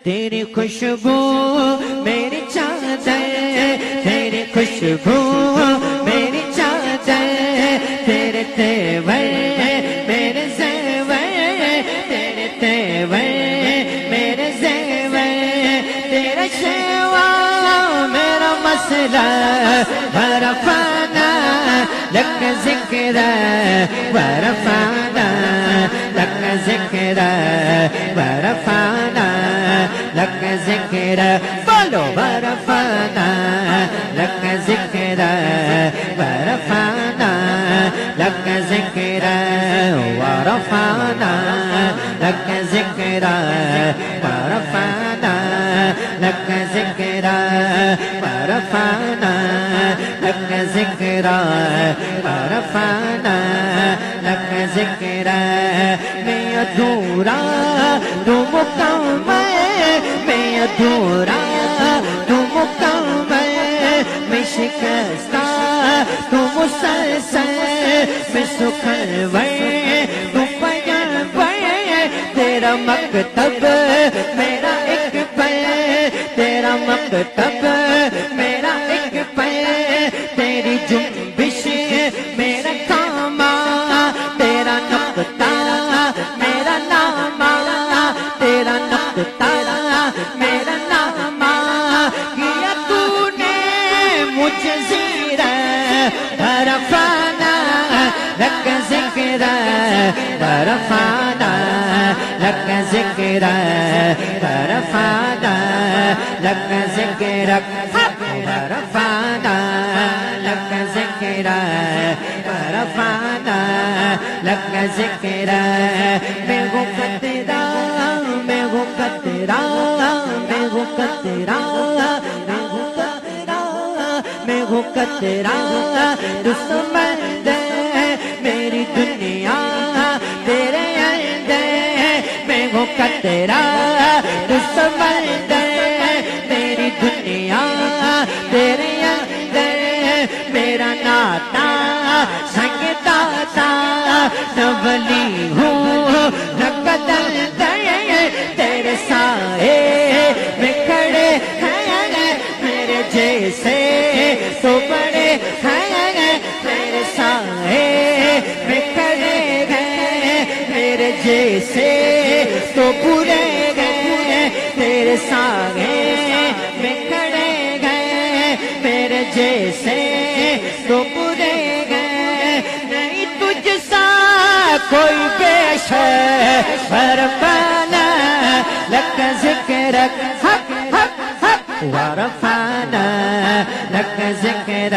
تیری خوشبو میری چادر، تیری خوشبو میری چادر، تیرے تیور میرے زیور، تیرے تیور میرے زیور، تیرا شیوا میرا مسئلہ ورفانا لک ذکر ورفانا لک ذکر ورفانا لک ذکر، بولو ورفانا لک ذکر ورفانا لک ذکر ورفانا لک ذکر ورفانا لک ذکر ورفانا لک ذکر ورفانا لک ذکر، میں ادھورا تو مکمل، میں ادھورا تو مکمل، میں شکستہ تو مسلسل، میں سخنور تو پیغمبر، تیرا مکتب میرا ایک پل، تیرا مکتب میرا ایک پل، تیری جنبش میرا کاما، تیرا نقطہ میرا نامہ، تیرا نقطہ میرا نامہ، کیا تو نے مجھے زیرہ ورفانا لک ذکر ورفانا لک ذکر ورفانا لک ذکر ورفانا لک ذکر ورفانا لک ذکر، میں ہوں قطرہ میں ہوں قطرہ میں ہوں قطرہ میں ہوں قطرہ میں ہوں قطرہ، تو سمجھ دے میری دنیا تیرے اندر، میں ہوں قطرہ تو سمجھ دے میری دنیا تیرے اندر، میرا ناتا سنگ داتا نہ ولی ہوں نہ قدر دے، تیرے سائے میں کھڑے ہیں میرے جیسے تو بڑے ہیں، میرے سائے میں کھڑے ہیں میرے جیسے تو برے ہیں، تیرے سائے میں کھڑے ہیں میرے جیسے تو برے ہیں، نہیں تجھ سا کوئی پیش ورفانا لک ذکر حق حق حق ورفانا لک ذکر